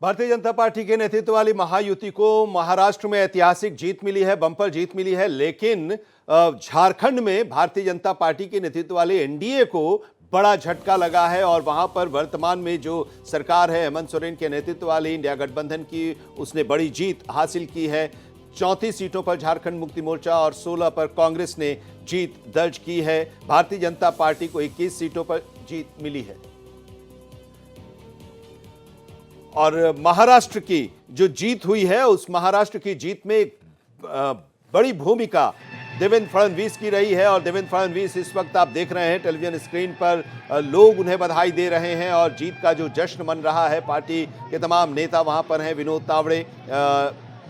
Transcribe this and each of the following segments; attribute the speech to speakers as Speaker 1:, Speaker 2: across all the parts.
Speaker 1: Bharatiya Janata party के नेतृत्व वाली महायुति को महाराष्ट्र में ऐतिहासिक जीत मिली है, बंपर जीत मिली है, लेकिन झारखंड में भारतीय जनता पार्टी के नेतृत्व वाले एनडीए को बड़ा झटका लगा है और वहां पर वर्तमान में जो सरकार है हेमंत सोरेन के नेतृत्व वाली इंडिया गठबंधन की, उसने बड़ी जीत हासिल की है। 34 सीटों पर झारखंड मुक्ति मोर्चा और 16 पर कांग्रेस ने जीत दर्ज की है। भारतीय जनता पार्टी को 21 सीटों पर जीत मिली है। और महाराष्ट्र की जो जीत हुई है, उस महाराष्ट्र की जीत में एक बड़ी भूमिका देवेंद्र फडणवीस की रही है। और देवेंद्र फडणवीस इस वक्त आप देख रहे हैं टेलीविजन स्क्रीन पर, लोग उन्हें बधाई दे रहे हैं और जीत का जो जश्न मन रहा है, पार्टी के तमाम नेता वहां पर हैं। विनोद तावड़े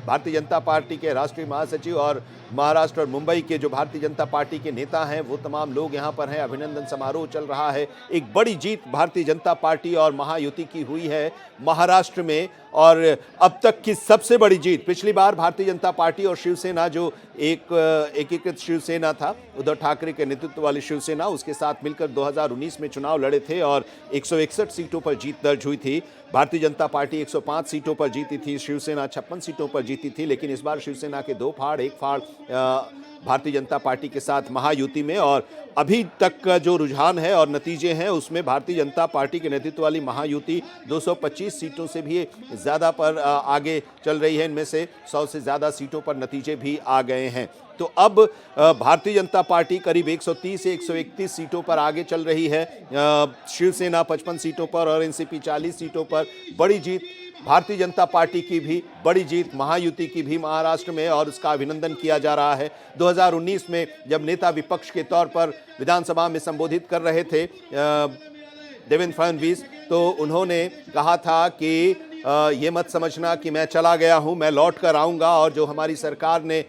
Speaker 1: भारतीय जनता पार्टी के राष्ट्रीय महासचिव और महाराष्ट्र और मुंबई के जो भारतीय जनता पार्टी के नेता हैं, वो तमाम लोग यहां पर हैं। अभिनंदन समारोह चल रहा है। एक बड़ी जीत भारतीय जनता पार्टी और महायुति की हुई है महाराष्ट्र में, और अब तक की सबसे बड़ी जीत। पिछली बार भारतीय जनता पार्टी और शिवसेना, जो एक एकीकृत शिवसेना था, उद्धव ठाकरे के नेतृत्व वाली शिवसेना, उसके साथ मिलकर 2019 में चुनाव लड़े थे और 161 सीटों पर जीत दर्ज हुई थी। भारतीय जनता पार्टी 105 सीटों पर जीती थी, शिवसेना 56 सीटों पर जीती थी। लेकिन इस बार शिवसेना के 2 फाड़, 1 फाड़ भारतीय जनता पार्टी के साथ महायुति में। और अभी तक का जो रुझान है और नतीजे हैं, उसमें भारतीय जनता पार्टी के नेतृत्व वाली महायुति 225 सीटों से भी ज़्यादा पर आगे चल रही है। इनमें से 100 से ज़्यादा सीटों पर नतीजे भी आ गए हैं। तो अब भारतीय जनता पार्टी करीब 130 से 131 सीटों पर आगे चल रही है। शिवसेना 55 सीटों पर और एनसीपी 40 सीटों पर। बड़ी जीत भारतीय जनता पार्टी की भी, बड़ी जीत महायुति की भी महाराष्ट्र में, और उसका अभिनंदन किया जा रहा है। 2019 में जब नेता विपक्ष के तौर पर विधानसभा में संबोधित कर रहे थे देवेंद्र फडणवीस, तो उन्होंने कहा था कि ये मत समझना कि मैं चला गया हूं, मैं लौट कर आऊँगा और जो हमारी सरकार ने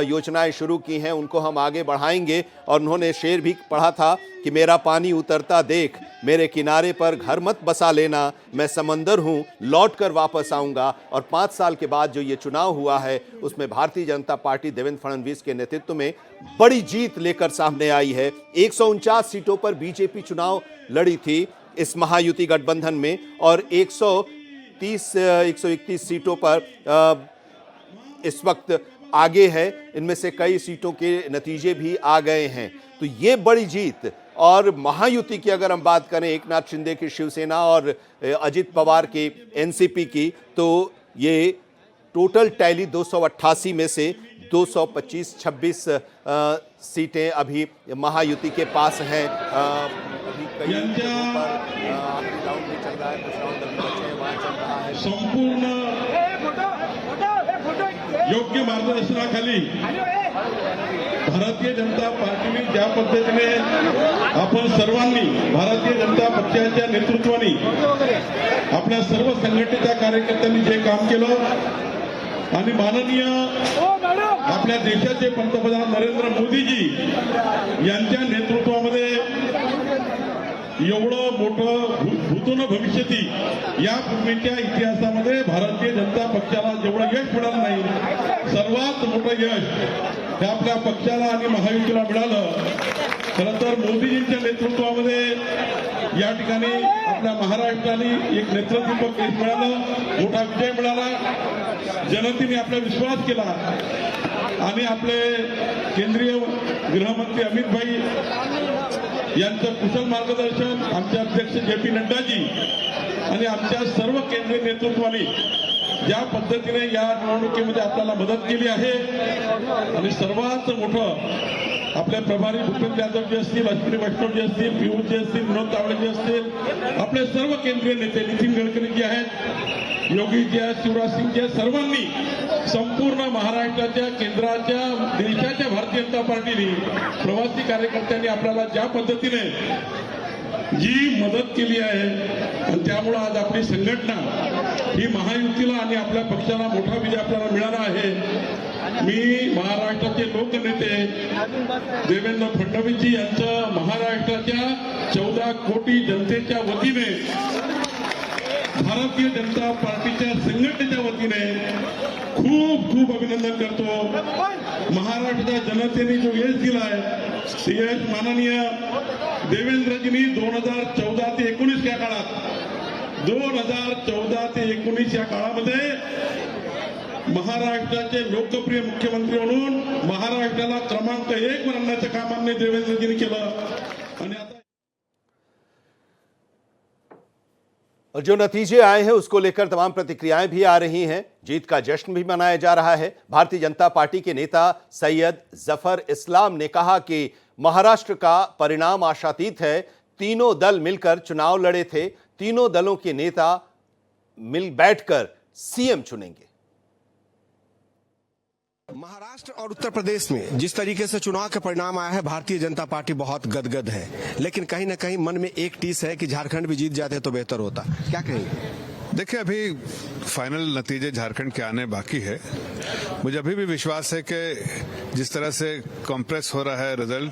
Speaker 1: योजनाएं शुरू की हैं उनको हम आगे बढ़ाएंगे। और उन्होंने शेर भी पढ़ा था कि मेरा पानी उतरता देख, मेरे किनारे पर घर मत बसा लेना, मैं समंदर हूं, लौट कर वापस आऊँगा। और 5 साल के बाद जो ये चुनाव हुआ है, उसमें भारतीय जनता पार्टी देवेंद्र फडणवीस के नेतृत्व में बड़ी जीत लेकर सामने आई है। 149 सीटों पर बीजेपी चुनाव लड़ी थी इस महायुति गठबंधन में, और 130 131 सीटों पर इस वक्त आगे है। इनमें से कई सीटों के नतीजे भी आ गए हैं। तो ये बड़ी जीत। और महायुति की अगर हम बात करें, एकनाथ शिंदे की शिवसेना और अजित पवार की एनसीपी की, तो ये टोटल टैली 288 में से 225-26 सीटें अभी महायुति के पास हैं। अभी कई जगहों पर आखिरी राउंड भी चल रहा है, कुछ राउंड अभी बचे हैं, वहाँ चल रहा है।
Speaker 2: संपूर्ण योग्य मार्गदर्शनाखाली भारतीय जनता पार्टीने ज्या पद्धतीने आपण सर्वांनी, भारतीय जनता पक्षाच्या नेतृत्वाने, आपल्या सर्व संघटनेच्या कार्यकर्त्यांनी जे काम केलं आणि माननीय आपल्या देशाचे पंतप्रधान नरेंद्र मोदीजी यांच्या नेतृत्वामध्ये एवढं मोठं भूतोन भविष्यती या पूर्वीच्या इतिहासामध्ये भारतीय जनता पक्षाला जेवढं यश मिळालं नाही, सर्वात मोठं यश हे आपल्या पक्षाला आणि महायुतीला मिळालं। खरं तर मोदीजींच्या नेतृत्वामध्ये या ठिकाणी आपल्या महाराष्ट्राने एक नेतृत्वपूर्ण यश मिळालं, मोठा विजय मिळाला। जनतेने आपला विश्वास केला आणि आपले केंद्रीय गृहमंत्री अमित भाई यांचं कुशल मार्गदर्शन, आमचे अध्यक्ष जे.पी. नड्डाजी आणि आमच्या सर्व केंद्रीय नेतृत्वाने ज्या पद्धतीने या निवडणुकीमध्ये आपल्याला मदत केली आहे, आणि सर्वात मोठं आपले प्रभारी भूपेंद्र यादव जी असतील, अश्विनी वैष्णव जी असतील, पियुष जी असतील, विनोद तावडे जी असतील, आपले सर्व केंद्रीय नेते नितीन गडकरी जी आहेत, योगी जी आहेत, शिवराज सिंग जी आहेत, सर्वांनी संपूर्ण महाराष्ट्राच्या, केंद्राच्या, देशाच्या भारतीय जनता पार्टीने, प्रवासी कार्यकर्त्यांनी आपल्याला ज्या पद्धतीने जी मदत केली आहे, आणि त्यामुळे आज आपली संघटना ही महायुतीला आणि आपल्या पक्षाला मोठा विजय आपल्याला मिळाला आहे। मी महाराष्ट्राचे लोकनेते देवेंद्र फडणवीसजी यांचं महाराष्ट्राच्या 14 कोटी जनतेच्या वतीने, भारतीय जनता पार्टीच्या संघटनेच्या वतीने खूप खूप अभिनंदन करतो। महाराष्ट्राच्या जनतेने जो यश दिलाय, ते यश माननीय देवेंद्रजींनी 2014 ते 19 या काळात 2014 ते 19 या काळामध्ये महाराष्ट्राचे लोकप्रिय मुख्यमंत्री म्हणून महाराष्ट्राला क्रमांक 1 वर आणण्याचं काम आम्ही देवेंद्रजींनी केलं आणि आता
Speaker 1: और जो नतीजे आए हैं उसको लेकर तमाम प्रतिक्रियाएं भी आ रही हैं। जीत का जश्न भी मनाया जा रहा है। भारतीय जनता पार्टी के नेता सैयद जफर इस्लाम ने कहा कि महाराष्ट्र का परिणाम आशातीत है। तीनों दल मिलकर चुनाव लड़े थे। तीनों दलों के नेता मिल बैठकर सीएम चुनेंगे।
Speaker 3: महाराष्ट्र और उत्तर प्रदेश में जिस तरीके से चुनाव का परिणाम आया है, भारतीय जनता पार्टी बहुत गदगद है, लेकिन कहीं ना कहीं मन में एक टीस है कि झारखंड भी जीत जाते तो बेहतर होता। क्या कहेंगे?
Speaker 4: देखिए, अभी फाइनल नतीजे झारखंड के आने बाकी है। मुझे अभी भी विश्वास है कि जिस तरह से कॉम्प्रेस हो रहा है रिजल्ट,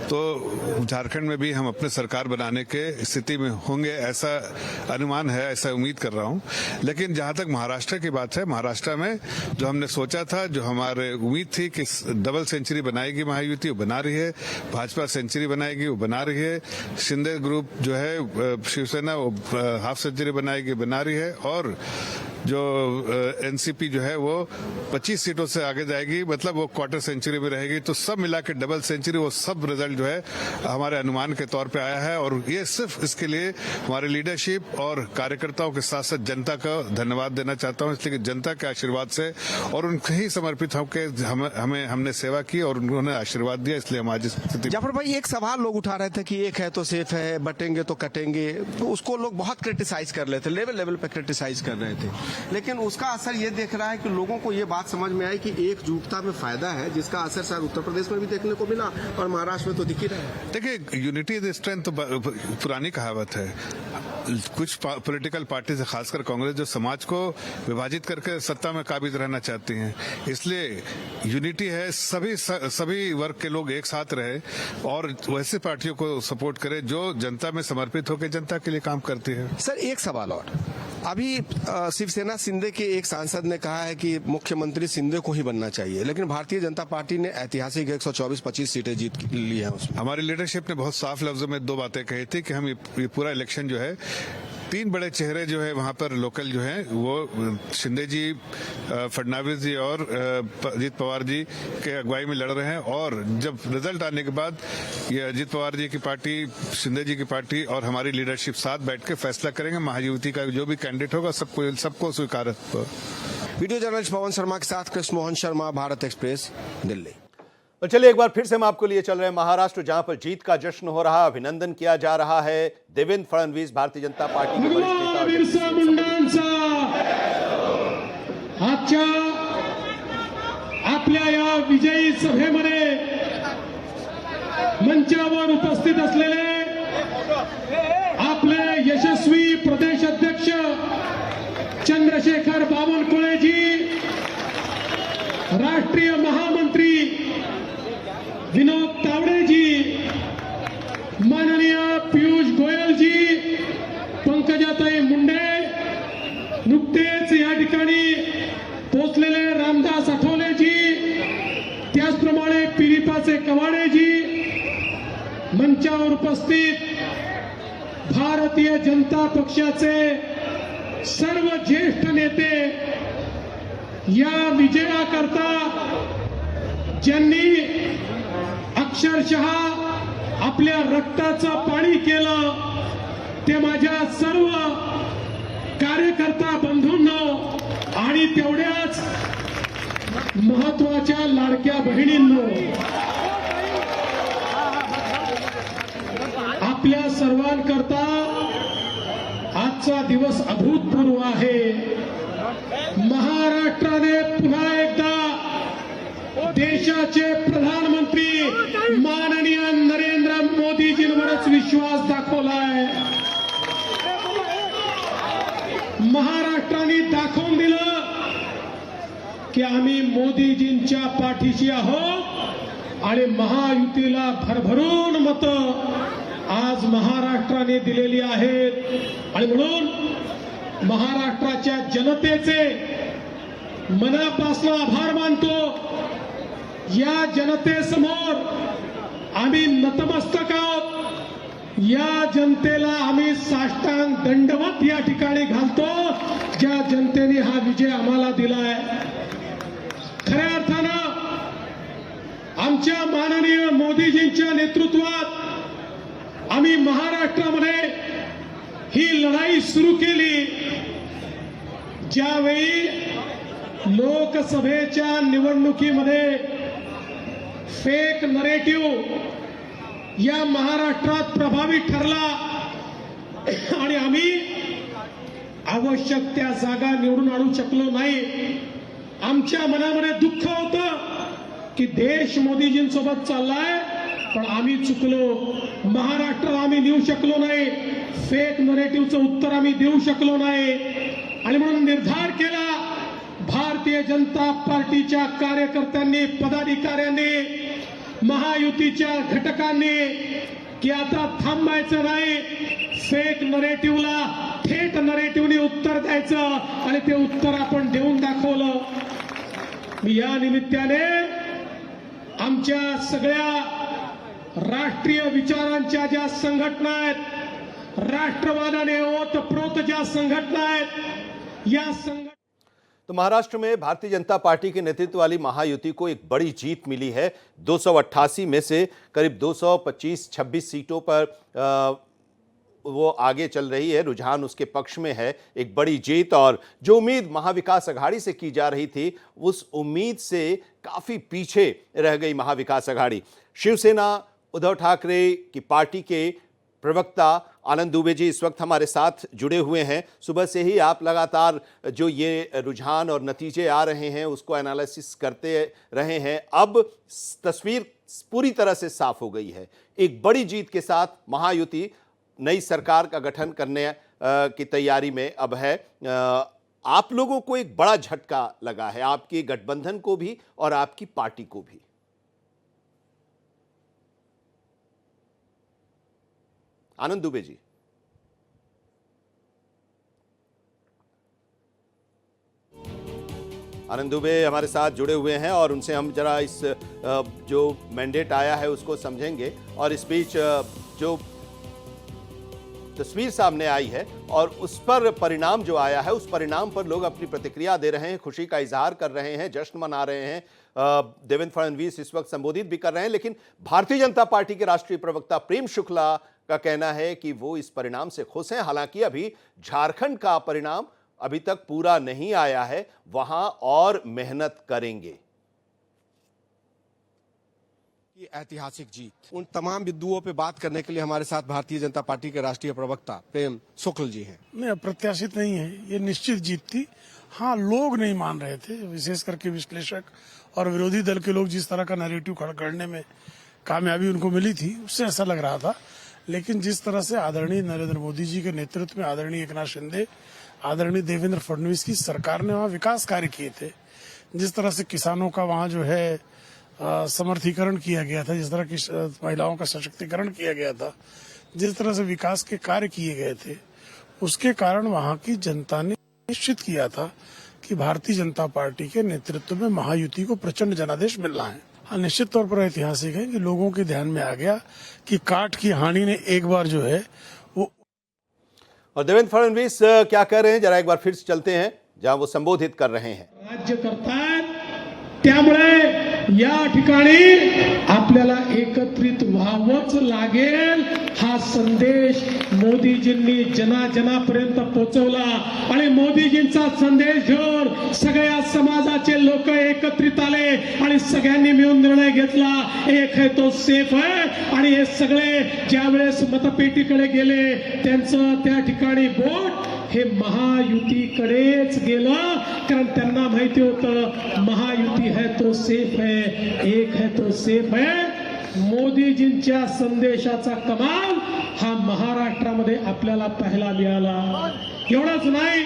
Speaker 4: तो झारखंड में भी हम अपने सरकार बनाने के स्थिति में होंगे, ऐसा अनुमान है, ऐसा उम्मीद कर रहा हूं। लेकिन जहां तक महाराष्ट्र की बात है, महाराष्ट्र में जो हमने सोचा था, जो हमारे उम्मीद थी कि डबल सेंचुरी बनाएगी महायुति, वो बना रही है। भाजपा सेंचुरी बनाएगी, वो बना रही है। शिंदे ग्रुप जो है शिवसेना, वो हाफ सेंचुरी बनाएगी, बना रही है। और जो एनसीपी जो है वो 25 सीटों से आगे जाएगी, मतलब वो क्वार्टर सेंचुरी में रहेगी। तो सब मिला के डबल सेंचुरी, वो सब रिजल्ट जो है हमारे अनुमान के तौर पे आया है। और ये सिर्फ इसके लिए हमारे लीडरशिप और कार्यकर्ताओं के साथ साथ जनता का धन्यवाद देना चाहता हूं, इसलिए कि जनता के आशीर्वाद से और उनके ही समर्पित होकर हमने सेवा की और उन्होंने आशीर्वाद दिया, इसलिए हम आज इस स्थिति।
Speaker 3: जाफर भाई, एक सवाल लोग उठा रहे थे कि एक है तो सेफ है, बटेंगे तो कटेंगे, तो उसको लोग बहुत क्रिटिसाइज कर रहे थे, लेवल पे क्रिटिसाइज कर रहे थे। लेकिन उसका असर ये देख रहा है कि लोगों को ये बात समझ में आई कि एकजुटता में फायदा है, जिसका असर शायद उत्तर प्रदेश में भी देखने को मिला और महाराष्ट्र में तो दिख ही रहा है।
Speaker 4: देखिए, यूनिटी इज स्ट्रेंथ तो पुरानी कहावत है। कुछ पॉलिटिकल पार्टी से, खासकर कांग्रेस, जो समाज को विभाजित करके सत्ता में काबिज रहना चाहती हैं, इसलिए यूनिटी है। सभी वर्ग के लोग एक साथ रहे और वैसे पार्टियों को सपोर्ट करें जो जनता में समर्पित होकर जनता के लिए काम करती है।
Speaker 3: सर, एक सवाल और, अभी शिवसेना शिंदे के एक सांसद ने कहा है कि मुख्यमंत्री शिंदे को ही बनना चाहिए, लेकिन भारतीय जनता पार्टी ने ऐतिहासिक 124-25 सीटें जीत ली हैं उसमें।
Speaker 4: हमारी लीडरशिप ने बहुत साफ लफ्जों में 2 बातें कही थी कि हम ये पूरा इलेक्शन जो है, 3 बड़े चेहरे जो है वहां पर लोकल जो है, वो शिंदे जी, फडणवीस जी और अजीत पवार जी के अगुवाई में लड़ रहे हैं। और जब रिजल्ट आने के बाद ये अजीत पवार जी की पार्टी, शिंदे जी की पार्टी और हमारी लीडरशिप साथ बैठ के फैसला करेंगे। महायुति का जो भी कैंडिडेट होगा सबको स्वीकार होगा।
Speaker 3: वीडियो जर्नलिस्ट पवन शर्मा के साथ कृष्ण मोहन शर्मा, भारत एक्सप्रेस, दिल्ली।
Speaker 1: और चलिए एक बार फिर से हम आपको लिए चल रहे हैं महाराष्ट्र, जहां पर जीत का जश्न हो रहा, अभिनंदन किया जा रहा है देवेंद्र फडणवीस, भारतीय जनता पार्टी के वरिष्ठ नेता।
Speaker 5: बिरसा मुंडांचा आजच्या आपल्या या विजयी सभेमध्ये मंचावर उपस्थित असलेले आपले यशस्वी प्रदेश अध्यक्ष चंद्रशेखर बावनकुळेजी, राष्ट्रीय महामंत्री विनोद तावडेजी, माननीय पीयूष गोयलजी, पंकजाताई मुंडे, नुकतेच या ठिकाणी पोहोचलेले रामदास आठवलेजी, त्याचप्रमाणे पिरिपाचे कवाडेजी, मंचावर उपस्थित भारतीय जनता पक्षाचे सर्व ज्येष्ठ नेते, या विजयाकरता ज्यांनी अक्षरशः आपल्या रक्ताचं पाणी केलं, ते माझ्या सर्व कार्यकर्ता बंधूंनो आणि तेवढ्याच महत्वाच्या लाडक्या बहिणींनो, आपल्या सर्वांकरता आजचा दिवस अभूतपूर्व आहे। महाराष्ट्राने पुन्हा एकदा देशाचे प्रधानमंत्री माननीय नरेंद्र मोदीजींवरच विश्वास दाखवलाय। महाराष्ट्राने दाखवून दिलं की आम्ही मोदीजींच्या पाठीशी आहोत आणि महायुतीला भरभरून मतं आज महाराष्ट्राने दिलेली आहेत। आणि म्हणून महाराष्ट्राच्या जनतेचे मनापासून आभार मानतो। या जनतेसमोर आम्ही नतमस्तक आहोत। या जनतेला आम्ही साष्टांग दंडवत या ठिकाणी घालतो, ज्या जनतेने हा विजय आम्हाला दिलाय. खऱ्या अर्थानं आमच्या माननीय मोदीजींच्या नेतृत्वात आम्ही महाराष्ट्रामध्ये ही लढाई सुरू केली. ज्यावेळी लोकसभेच्या निवडणुकीमध्ये फेक नरेटिव्ह या महाराष्ट्रात प्रभावी ठरला आणि आम्ही आवश्यक त्या जागा निवडून आणू शकलो नाही. आमच्या मनामध्ये दुःख होतं की देश मोदीजींसोबत चाललाय, पण आम्ही चुकलो. महाराष्ट्र आम्ही नेऊ शकलो नाही. फेक नरेटिव्हचं उत्तर आम्ही देऊ शकलो नाही आणि म्हणून निर्धार केला भारतीय जनता पार्टीच्या कार्यकर्त्यांनी, पदाधिकाऱ्यांनी, महायुतीच्या घटकांनी की आता थांबायचं नाही. फेक नरेटिव्हला थेट नरेटिव्हने उत्तर द्यायचं आणि ते उत्तर आपण देऊन दाखवलं. मी या निमित्ताने आमच्या सगळ्या राष्ट्रीय विचारांच्या ज्या संघटना आहेत, राष्ट्रवादाने ओतप्रोत ज्या संघटना आहेत, या
Speaker 1: तो महाराष्ट्र में भारतीय जनता पार्टी के नेतृत्व वाली महायुति को एक बड़ी जीत मिली है. 288 में से करीब 225-26 सीटों पर वो आगे चल रही है. रुझान उसके पक्ष में है. एक बड़ी जीत, और जो उम्मीद महाविकास अघाड़ी से की जा रही थी उस उम्मीद से काफी पीछे रह गई महाविकास अघाड़ी. शिवसेना उद्धव ठाकरे की पार्टी के प्रवक्ता आनंद दुबे जी इस वक्त हमारे साथ जुड़े हुए हैं. सुबह से ही आप लगातार जो ये रुझान और नतीजे आ रहे हैं उसको एनालिसिस करते रहे हैं. अब तस्वीर पूरी तरह से साफ हो गई है. एक बड़ी जीत के साथ महायुति नई सरकार का गठन करने की तैयारी में अब है. आप लोगों को एक बड़ा झटका लगा है, आपके गठबंधन को भी और आपकी पार्टी को भी. आनंद दुबे जी. आनंद दुबे हमारे साथ जुड़े हुए हैं और उनसे हम जरा इस जो मैंडेट आया है उसको समझेंगे. और इस बीच जो तस्वीर सामने आई है और उस पर परिणाम जो आया है उस परिणाम पर लोग अपनी प्रतिक्रिया दे रहे हैं, खुशी का इजहार कर रहे हैं, जश्न मना रहे हैं. देवेंद्र फडणवीस इस वक्त संबोधित भी कर रहे हैं. लेकिन भारतीय जनता पार्टी के राष्ट्रीय प्रवक्ता प्रेम शुक्ला का कहना है कि वो इस परिणाम से खुश हैं. हालांकि अभी झारखंड का परिणाम अभी तक पूरा नहीं आया है, वहां और मेहनत करेंगे.
Speaker 3: ये ऐतिहासिक जीत, उन तमाम बिंदुओं पे बात करने के लिए हमारे साथ भारतीय जनता पार्टी के राष्ट्रीय प्रवक्ता प्रेम शुक्ल जी हैं.
Speaker 6: नहीं, अप्रत्याशित नहीं है, ये निश्चित जीत थी. हाँ, लोग नहीं मान रहे थे, विशेष करके विश्लेषक और विरोधी दल के लोग जिस तरह का नैरेटिव खड़ा करने में कामयाबी उनको मिली थी उससे ऐसा लग रहा था. लेकिन जिस तरह से आदरणीय नरेंद्र मोदी जी के नेतृत्व में आदरणीय एकनाथ शिंदे, आदरणीय देवेंद्र फडणवीस की सरकार ने वहाँ विकास कार्य किए थे, जिस तरह से किसानों का वहाँ जो है समर्थीकरण किया गया था, जिस तरह की महिलाओं का सशक्तिकरण किया गया था, जिस तरह से विकास के कार्य किए गए थे, उसके कारण वहाँ की जनता ने निश्चित किया था कि भारतीय जनता पार्टी के नेतृत्व में महायुति को प्रचंड जनादेश मिल रहा है. हाँ, निश्चित तौर पर ऐतिहासिक है कि लोगों के ध्यान में आ गया कि काठ की हानि ने एक बार जो है वो.
Speaker 1: और देवेंद्र फडणवीस क्या कह रहे हैं जरा एक बार फिर से चलते हैं जहां वो संबोधित कर रहे हैं.
Speaker 5: राज्य करतात, त्यामुळे या ठिकाणी आपल्याला एकत्रित व्हावंच लागेल. हा संदेश मोदीजींनी जनाजनापर्यंत पोहोचवला आणि मोदीजींचा संदेश घेऊन सगळ्या समाजाचे लोक एकत्रित आले आणि सगळ्यांनी मिळून निर्णय घेतला. एक है तो सेफ है. आणि हे सगळे ज्यावेळेस मतपेटीकडे गेले त्यांचं त्या ठिकाणी बोट हे महायुतीकडेच गेलं, कारण त्यांना माहिती होतं महायुती है तो सेफ है, एक है तो सेफ है. मोदीजींच्या संदेशाचा कमाल हा महाराष्ट्रामध्ये आपल्याला पाहायला मिळाला. एवढंच नाही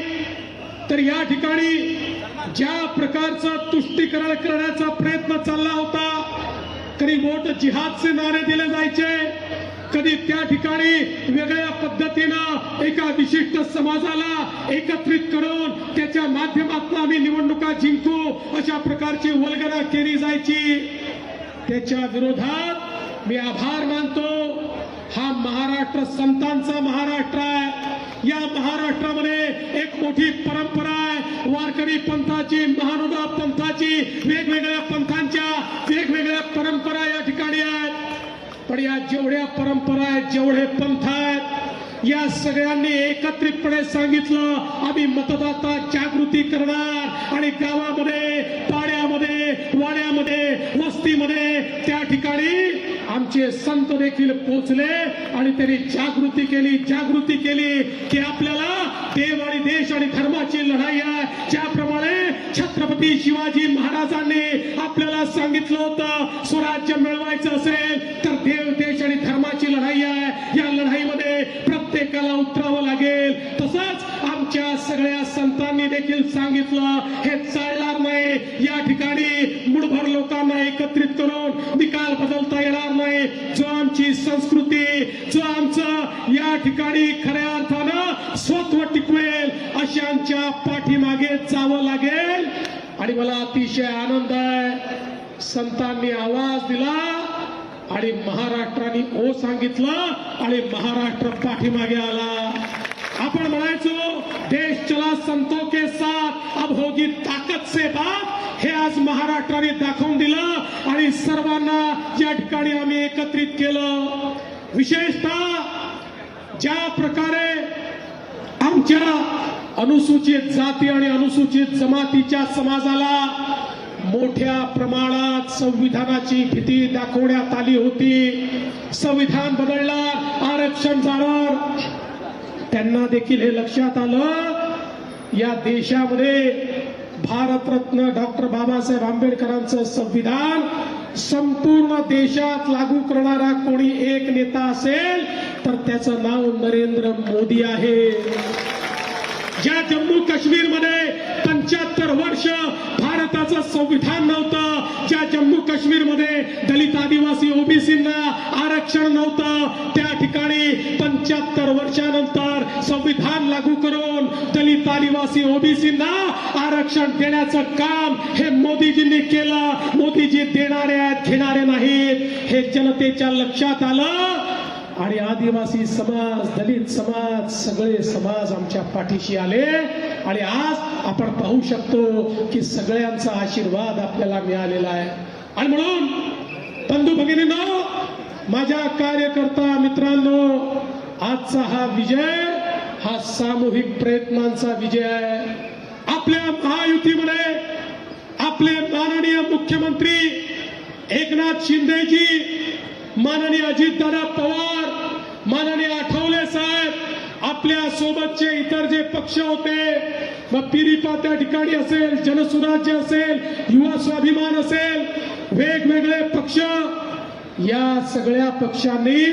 Speaker 5: तर या ठिकाणी ज्या प्रकारचं तुष्टीकरण करण्याचा प्रयत्न चालला होता, कधी वोट जिहादचे नारे दिले जायचे, कधी त्या ठिकाणी वेगळ्या पद्धतीनं एका विशिष्ट समाजाला एकत्रित करून त्याच्या माध्यमातून आम्ही निवडणुका जिंकू अशा प्रकारची वल्गना केली जायची. त्याच्या विरोधात मी आभार मानतो हा महाराष्ट्र संतांचा महाराष्ट्र आहे. या महाराष्ट्रामध्ये एक मोठी परंपरा आहे. वारकरी पंथाची, महानुभाव पंथाची, वेगवेगळ्या पंथांच्या वेगवेगळ्या परंपरा या ठिकाणी आहेत. पण या जेवढ्या परंपरा आहेत, जेवढे पंथ आहेत, या सगळ्यांनी एकत्रितपणे सांगितलं आम्ही मतदाता जागृती करणार आणि गावामध्ये, पाड्यामध्ये, वाड्यामध्ये, वस्तीमध्ये त्या ठिकाणी आमचे संत देखील पोहोचले आणि त्यांनी जागृती केली की आपल्याला देव आणि देश आणि धर्माची लढाई आहे. ज्याप्रमाणे छत्रपती शिवाजी महाराजांनी आपल्याला सांगितलं होतं स्वराज्य मिळवायचं असेल तर देव, देश आणि धर्माची लढाई आहे. या लढाईमध्ये प्रत्येकाला उतरावं लागेल. तसंच आमच्या सगळ्या संतांनी देखील सांगितलं हे चालणार नाही. या ठिकाणी मुठभर लोकांना एकत्रित करून निकाल बदलता येणार नाही. जो आमची संस्कृती, जो आमचं या ठिकाणी खऱ्या अर्थानं स्वत्व टिकवेल अशांच्या पाठीमागे जावं लागेल. आणि मला अतिशय आनंद आहे संतांनी आवाज दिला आणि महाराष्ट्राने ओ सांगितलं आणि महाराष्ट्र पाठीमागे आला. आपण म्हणायचो देश चला संतों के साथ, अब होगी ताकत से बात. हे आज महाराष्ट्राने दाखवून दिलं आणि सर्वांना या ठिकाणी आम्ही एकत्रित केलं. विशेषतः ज्या प्रकारे आमच्या अनुसूचित जाती आणि अनुसूचित जमातीच्या समाजाला मोठ्या प्रमाणात संविधानाची भीती दाखवण्यात आली होती. संविधान बदलणार, आरक्षण जाणार, त्यांना देखील हे लक्षात आलं या देशामध्ये भारतरत्न डॉक्टर बाबासाहेब आंबेडकरांचं संविधान संपूर्ण देशात लागू करणारा कोणी एक नेता असेल तर त्याचं नाव नरेंद्र मोदी आहे. ज्या जम्मू काश्मीरमध्ये 75 वर्ष भारताचं संविधान नव्हतं, ज्या जम्मू काश्मीरमध्ये दलित, आदिवासी, ओबीसींना आरक्षण नव्हतं, त्या ठिकाणी 75 वर्षानंतर संविधान लागू करून दलित, आदिवासी, ओबीसींना आरक्षण देण्याचं काम हे मोदीजींनी केलं. मोदीजी देणारे आहेत, घेणारे नाहीत हे जनतेच्या लक्षात आलं आणि आदिवासी समाज, दलित समाज, सगळे समाज आमच्या पाठीशी आले आणि आज आपण पाहू शकतो की सगळ्यांचा आशीर्वाद आपल्याला मिळालेला आहे. आणि म्हणून बंधू भगिनींनो, माझ्या कार्यकर्ता मित्रांनो, आजचा हा विजय हा सामूहिक प्रयत्नांचा विजय आहे. आपल्या महायुतीमध्ये आपले माननीय मुख्यमंत्री एकनाथ शिंदेजी, माननीय अजितदादा पवार, माननीय आठवले साहेब, आपल्या सोबतचे इतर जे पक्ष होते, मग पिरिपा त्या ठिकाणी असेल, जनसुराज्य असेल, युवा स्वाभिमान असेल, वेगवेगळे पक्ष, या सगळ्या पक्षांनी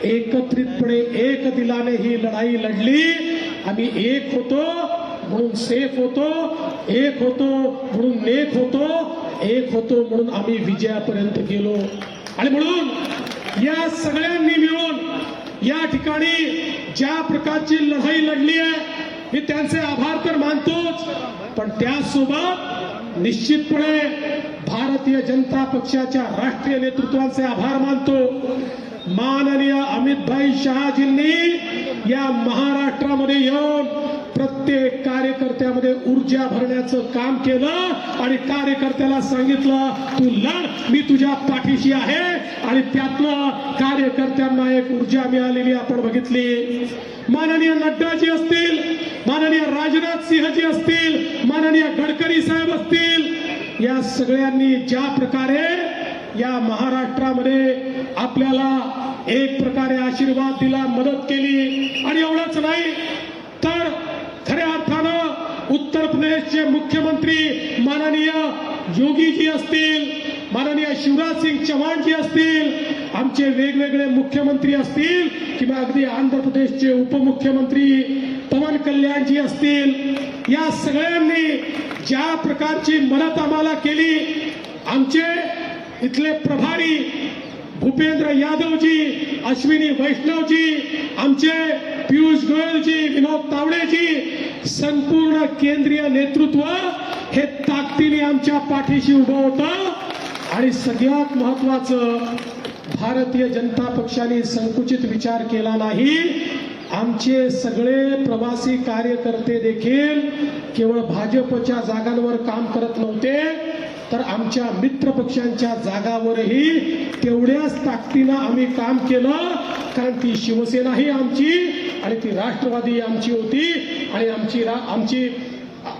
Speaker 5: एकत्रितपणे एक दिलाने ही लढाई लढली. आम्ही एक होतो म्हणून सेफ होतो, एक होतो म्हणून नेक होतो, एक होतो म्हणून आम्ही विजयापर्यंत गेलो. आणि म्हणून या सगळ्यांनी मिळून या ठिकाणी ज्या प्रकारची लढाई लढली आहे मी त्यांचे आभार तर मानतोच, पण त्यासोबत निश्चितपणे भारतीय जनता पक्षाच्या राष्ट्रीय नेतृत्वाचे आभार मानतो. माननीय अमितभाई शहाजींनी या महाराष्ट्रामध्ये येऊन प्रत्येक कार्यकर्त्यामध्ये ऊर्जा भरण्याचं काम केलं आणि कार्यकर्त्याला सांगितलं तू लढ, मी तुझ्या पाठीशी आहे. आणि त्यातनं कार्यकर्त्यांना एक ऊर्जा मिळालेली आपण बघितली. माननीय नड्डाजी असतील, माननीय राजनाथ सिंहजी असतील, माननीय गडकरी साहेब असतील, या सगळ्यांनी ज्या प्रकारे या महाराष्ट्रामध्ये आपल्याला एक प्रकारे आशीर्वाद दिला, मदत केली. आणि एवढंच नाही तर खऱ्या अर्थानं उत्तर प्रदेशचे मुख्यमंत्री माननीय योगीजी असतील, माननीय शिवराज सिंग चौहानजी असतील, आमचे वेगवेगळे मुख्यमंत्री असतील किंवा अगदी आंध्र प्रदेशचे उपमुख्यमंत्री पवन कल्याणजी असतील, या सगळ्यांनी ज्या प्रकारची मदत आम्हाला केली, आमचे इथले प्रभारी भूपेंद्र यादवजी, अश्विनी वैष्णवजी, आमचे पियुष गोयलजी, विनोद तावडेजी, संपूर्ण केंद्रीय नेतृत्व हे ताकदीने आमच्या पाठीशी उभं होतं. आणि सगळ्यात महत्वाचं भारतीय जनता पक्षाने संकुचित विचार केला नाही. आमचे सगळे प्रवासी कार्यकर्ते देखील केवळ भाजपच्या जागांवर काम करत नव्हते, तर आमच्या मित्र पक्षांच्या जागावरही तेवढ्याच ताकदीनं आम्ही काम केलं. कारण ती शिवसेना ही आमची आणि ती राष्ट्रवादी आमची होती आणि आमची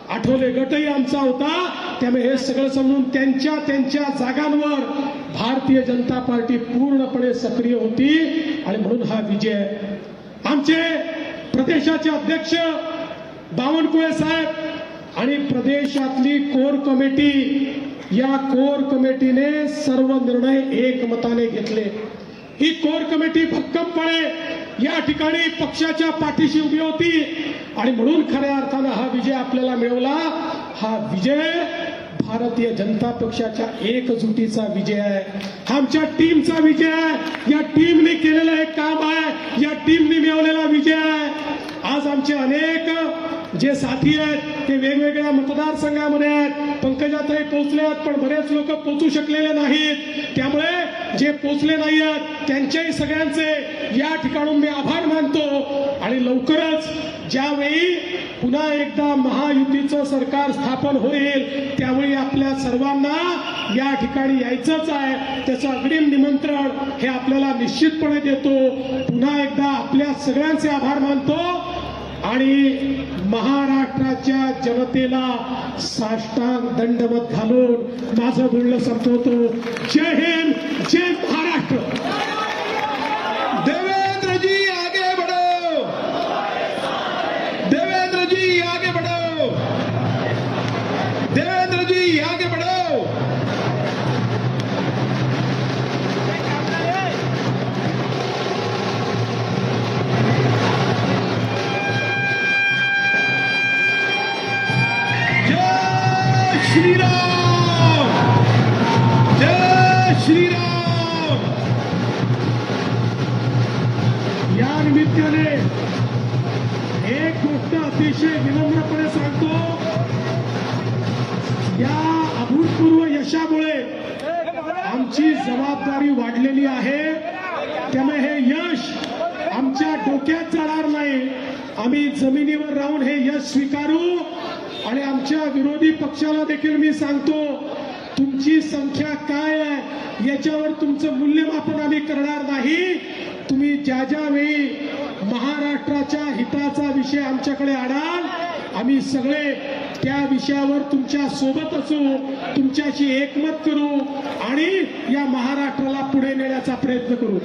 Speaker 5: आठवले गटही आमचा होता. त्यामुळे हे सगळं समजून त्यांच्या जागांवर भारतीय जनता पार्टी पूर्णपणे सक्रिय होती आणि म्हणून हा विजय. आमचे प्रदेशाचे अध्यक्ष बावनकुळे साहेब आणि प्रदेशातली कोर कमिटी, या कोर कमिटीने सर्व निर्णय एकमताने घेतले. ही कोर कमिटी भक्कमपणे या ठिकाणी पक्षाच्या पाठीशी उभी होती आणि म्हणून खऱ्या अर्थानं हा विजय आपल्याला मिळवला. हा विजय भारतीय जनता पक्षाच्या एकजुटीचा विजय आहे. हा आमच्या टीमचा विजय आहे. या टीमने केलेलं हे काम आहे, या टीमने मिळवलेला विजय आहे. आज आमचे अनेक जे साथी आहेत ते वेगवेगळ्या मतदारसंघामध्ये आहेत. पंकजाताई पोहोचले आहेत, पण बरेच लोक पोहोचू शकलेले नाहीत. त्यामुळे जे पोहोचले नाही आहेत त्यांच्याही सगळ्यांचे या ठिकाणून मी आभार मानतो. आणि लवकरच ज्यावेळी पुन्हा एकदा महायुतीचं सरकार स्थापन होईल त्यावेळी आपल्या सर्वांना या ठिकाणी यायचंच आहे. त्याचं अग्रिम निमंत्रण हे आपल्याला निश्चितपणे देतो. पुन्हा एकदा आपल्या सगळ्यांचे आभार मानतो आणि महाराष्ट्राच्या जनतेला साष्टांग दंडवत घालून माझं बोलणं संपवतो. जय हिंद, जय महाराष्ट्र.
Speaker 2: देवेंद्र जी आगे बढ़ो, देवेंद्र जी आगे बढ़ो, देवेंद्र जी आगे बढ़ो. जय श्रीराम, जय श्रीराम.
Speaker 5: या निमित्ताने एक गोष्ट अतिशय विनम्रपणे सांगतो. या अभूतपूर्व यशामुळे आमची जबाबदारी वाढलेली आहे. त्यामुळे हे यश आमच्या डोक्यात जाणार नाही. आम्ही जमिनीवर राहून हे यश स्वीकारू. आणि आमच्या विरोधी पक्षाला देखील मी सांगतो, तुमची संख्या काय आहे याच्यावर तुमचं मूल्यमापन आम्ही करणार नाही. तुम्ही ज्या वेळी महाराष्ट्राच्या हिताचा विषय आमच्याकडे आणाल, आम्ही सगळे त्या विषयावर तुमच्या सोबत असू, तुमच्याशी एकमत करू आणि या महाराष्ट्राला पुढे नेण्याचा प्रयत्न करू.